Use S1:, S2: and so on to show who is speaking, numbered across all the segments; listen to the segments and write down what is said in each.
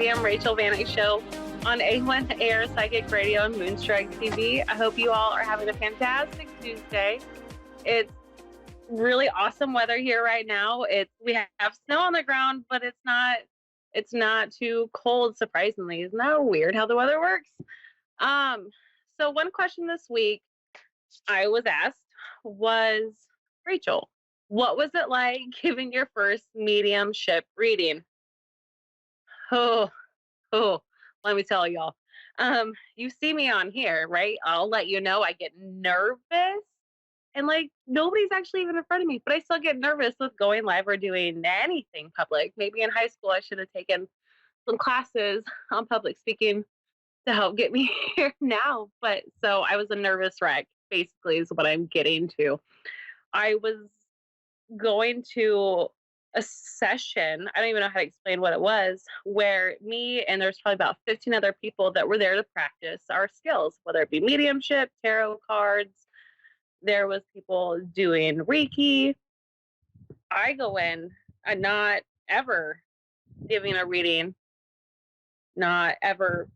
S1: medium Rachel Vanik show on A1 Air Psychic Radio and Moonstrike TV. I hope you all are having a fantastic Tuesday. It's really awesome weather here right now. We have snow on the ground, but it's not too cold, surprisingly. Isn't that weird how the weather works? So one question this week I was asked was, Rachel, what was it like giving your first mediumship reading? Oh, let me tell y'all. You see me on here, right? I'll let you know I get nervous and like nobody's actually even in front of me, but I still get nervous with going live or doing anything public. Maybe in high school I should have taken some classes on public speaking to help get me here now. But so I was a nervous wreck, basically, is what I'm getting to. I was going to a session, I don't even know how to explain what it was, where me and there's probably about 15 other people that were there to practice our skills, whether it be mediumship, tarot cards. There was people doing Reiki. I go in and not ever giving a reading, not ever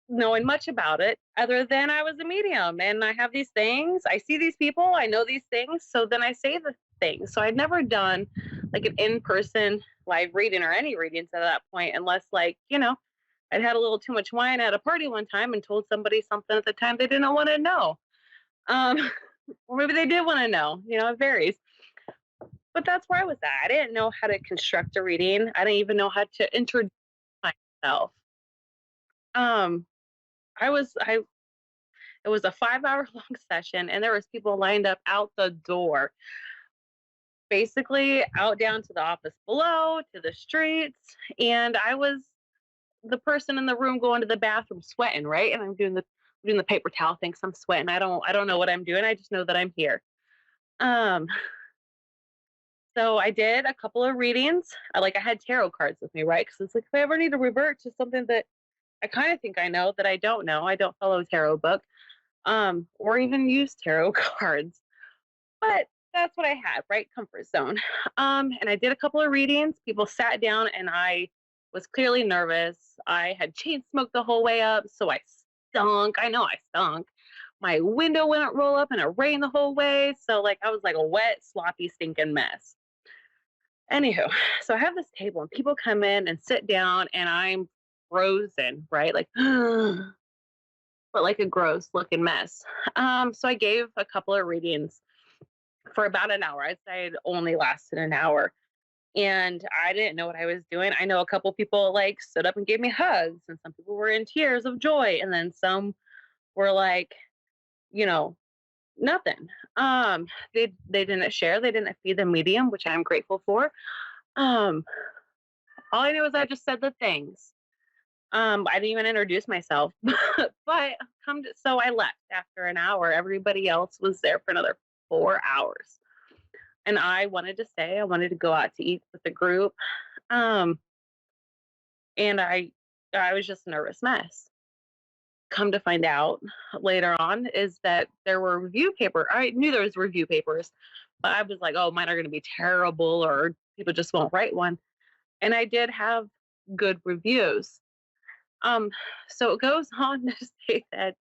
S1: knowing much about it other than I was a medium and I have these things. I see these people. I know these things. So then I say the things. So I'd never done like an in-person live reading or any readings at that point, unless like, I'd had a little too much wine at a party one time and told somebody something at the time they didn't want to know. Or maybe they did want to know, it varies. But that's where I was at. I didn't know how to construct a reading. I didn't even know how to introduce myself. It was a 5-hour long session and there was people lined up out the door, basically out down to the office below, to the streets. And I was the person in the room going to the bathroom sweating, right? And I'm doing the paper towel thing. So I'm sweating. I don't know what I'm doing. I just know that I'm here. So I did a couple of readings. I had tarot cards with me, right? Because it's like, if I ever need to revert to something that I kind of think I know that I don't know. I don't follow a tarot book, or even use tarot cards. But that's what I had, right? Comfort zone. And I did a couple of readings. People sat down and I was clearly nervous. I had chain smoked the whole way up, so I stunk. I know I stunk. My window wouldn't roll up and it rained the whole way. So I was like a wet, sloppy, stinking mess. Anywho, so I have this table and people come in and sit down and I'm frozen, right? But like a gross looking mess. So I gave a couple of readings for about an hour. I'd say it only lasted an hour. And I didn't know what I was doing. I know a couple people stood up and gave me hugs, and some people were in tears of joy. And then some were nothing. They didn't share. They didn't feed the medium, which I'm grateful for. All I knew is I just said the things. I didn't even introduce myself, but so I left after an hour. Everybody else was there for another 4 hours. And I wanted to stay. I wanted to go out to eat with the group. And I was just a nervous mess. Come to find out later on is that there were review paper. I knew there was review papers, but I was like, oh, mine are going to be terrible or people just won't write one. And I did have good reviews. So it goes on to say that,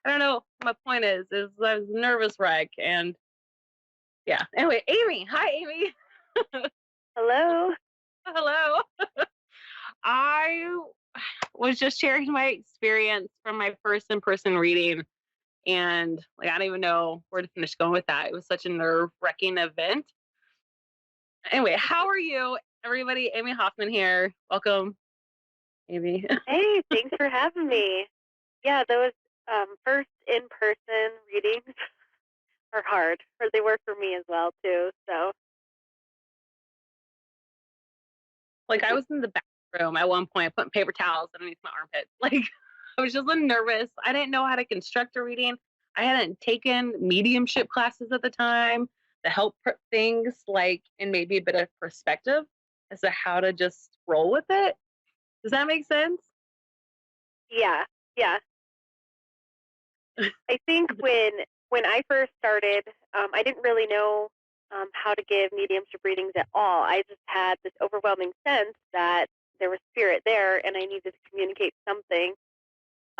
S1: I don't know, my point is I was a nervous wreck. And yeah, anyway, Amy. Hi, Amy.
S2: Hello.
S1: Hello. I was just sharing my experience from my first in-person reading. And I don't even know where to finish going with that. It was such a nerve-wracking event. Anyway, how are you, everybody? Amy Hoffman here. Welcome, Amy.
S2: Hey, thanks for having me. Yeah, those first in-person readings are hard, or they were for me as well, too. So,
S1: I was in the bathroom at one point, putting paper towels underneath my armpits. I was just nervous. I didn't know how to construct a reading. I hadn't taken mediumship classes at the time to help put things in maybe a bit of perspective as to how to just roll with it. Does that make sense?
S2: yeah. I think when I first started, I didn't really know how to give mediumship readings at all. I just had this overwhelming sense that there was spirit there and I needed to communicate something.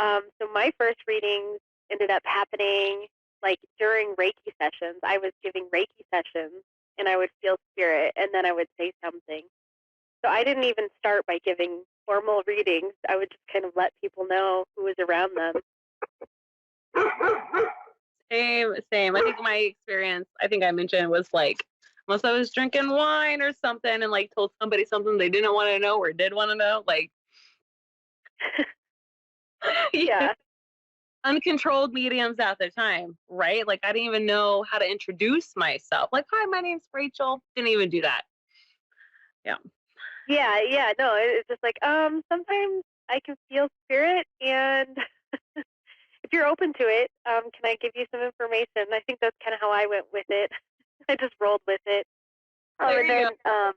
S2: So my first readings ended up happening like during Reiki sessions. I was giving Reiki sessions and I would feel spirit and then I would say something. So I didn't even start by giving formal readings. I would just kind of let people know who was around them.
S1: Same. I think my experience, I think I mentioned, was like, unless I was drinking wine or something and like told somebody something they didn't want to know or did want to know, like,
S2: Yeah.
S1: uncontrolled mediums at the time, right? Like, I didn't even know how to introduce myself. Like, hi, my name's Rachel. Didn't even do that. Yeah.
S2: Yeah. No, it's just like, sometimes I can feel spirit, and if you're open to it, can I give you some information? I think that's kind of how I went with it. I just rolled with it.
S1: There
S2: And
S1: you
S2: then,
S1: go.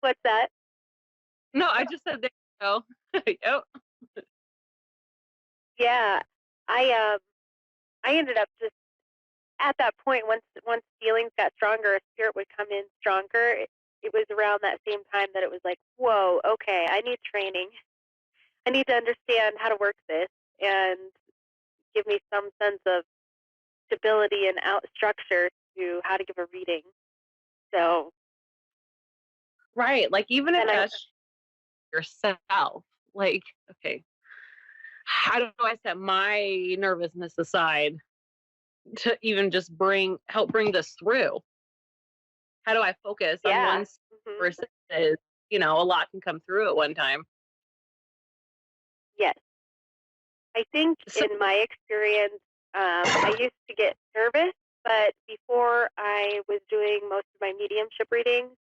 S2: what's that?
S1: No, I just said there you go. Yep.
S2: Yeah, I ended up just at that point once feelings got stronger, a spirit would come in stronger. It was around that same time that it was like, whoa, okay, I need training. I need to understand how to work this and give me some sense of stability and out structure to how to give a reading. So,
S1: Right. Like, even if
S2: and I,
S1: that's yourself, like, okay, how do I set my nervousness aside to even just help bring this through? How do I focus on
S2: yeah,
S1: one
S2: hmm,
S1: versus, a lot can come through at one time.
S2: yes. I think
S1: So,
S2: in my experience, I used to get nervous, but before I was doing most of my mediumship readings,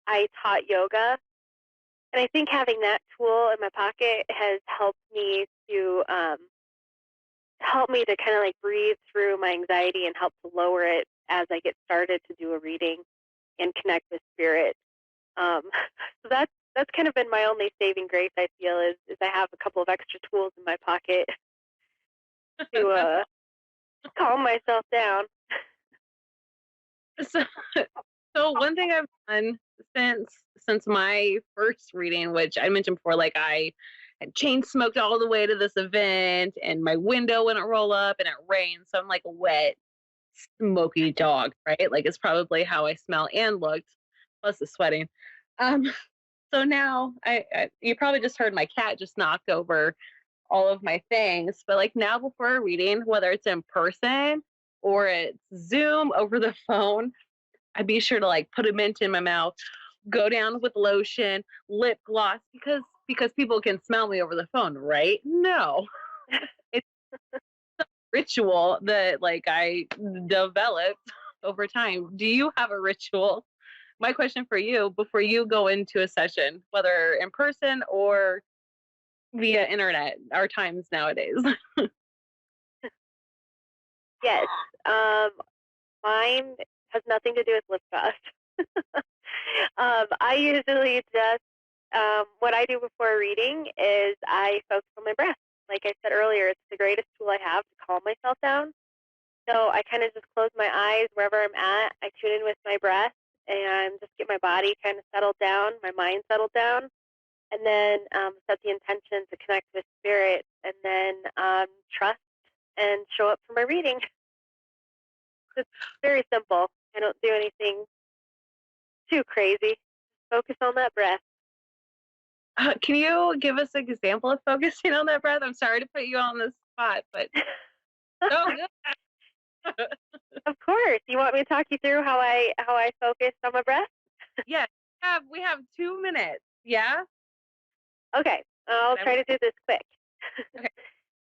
S2: I taught yoga. And I think having that tool in my pocket has helped me to kind of like breathe through my anxiety and help to lower it as I get started to do a reading and connect with spirit. Um, so that's kind of been my only saving grace. I feel is I have a couple of extra tools in my pocket to calm myself down.
S1: so, so one thing I've done since my first reading, which I mentioned before, like I had chain smoked all the way to this event, and my window wouldn't roll up, and it rained, so I'm like a wet, smoky dog, right? Like it's probably how I smell and looked, plus the sweating. Um, so now you probably just heard my cat just knocked over all of my things. But like now before a reading, whether it's in person or it's Zoom over the phone, I'd be sure to like put a mint in my mouth, go down with lotion, lip gloss, because people can smell me over the phone, right? No. It's a ritual that like I developed over time. Do you have a ritual? My question for you before you go into a session, whether in person or via internet, our times nowadays.
S2: Yes. Um, Mine has nothing to do with lip gloss. I usually just what I do before a reading is I focus on my breath. Like I said earlier, it's the greatest tool I have to calm myself down. So I kind of just close my eyes wherever I'm at. I tune in with my breath and just get my body kind of settled down, my mind settled down, and then set the intention to connect with spirit, and then trust and show up for my reading. It's very simple. I don't do anything too crazy. Focus on that breath.
S1: Can you give us an example of focusing on that breath? I'm sorry to put you on the spot, but oh, good.
S2: Of course. You want me to talk you through how I focus on my breath?
S1: Yeah, we have 2 minutes. Yeah.
S2: Okay. I'll
S1: Whatever.
S2: try to do this quick.
S1: Okay.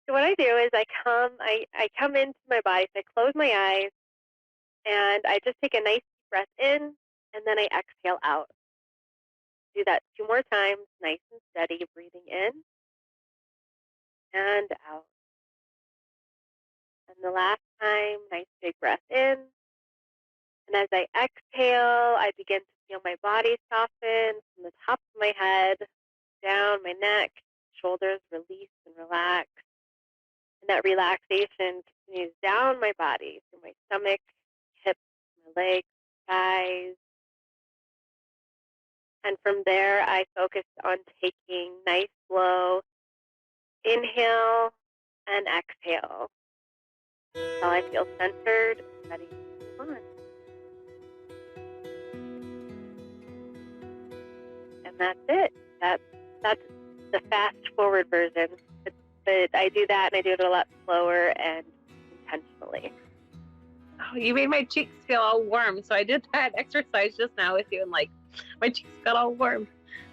S2: So what I do is I come into my body, so I close my eyes and I just take a nice breath in and then I exhale out. Do that 2 more times, nice and steady, breathing in and out. And the last time, nice big breath in. And as I exhale, I begin to feel my body soften from the top of my head, down my neck, shoulders release and relax. And that relaxation continues down my body through my stomach, hips, my legs, thighs, And from there, I focused on taking nice, slow inhale and exhale until I feel centered and ready to move on. And that's it. That's the fast forward version. But I do that, and I do it a lot slower and intentionally.
S1: Oh, you made my cheeks feel all warm. So I did that exercise just now with you, and like my cheeks got all warm.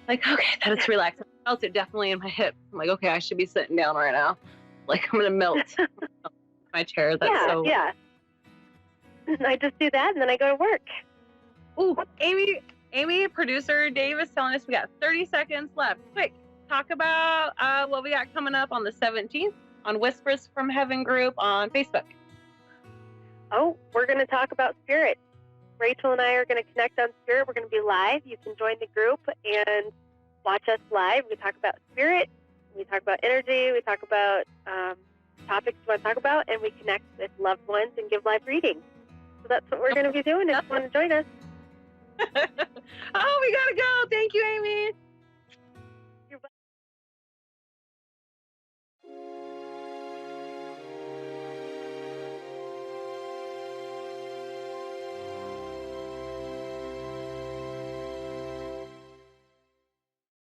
S1: Like, okay, that is relaxing. I felt it definitely in my hip. I'm like, okay, I should be sitting down right now. Like, I'm gonna melt my chair. That's
S2: yeah. I just do that, and then I go to work.
S1: Ooh, Amy, producer Dave is telling us we got 30 seconds left. Quick, talk about what we got coming up on the 17th on Whispers from Heaven group on Facebook.
S2: Oh, we're going to talk about spirit. Rachel and I are going to connect on spirit. We're going to be live. You can join the group and watch us live. We talk about spirit. We talk about energy. We talk about topics you want to talk about, and we connect with loved ones and give live readings. So that's what we're going to be doing if you want to join us.
S1: Oh, we got to go. Thank you, Amy.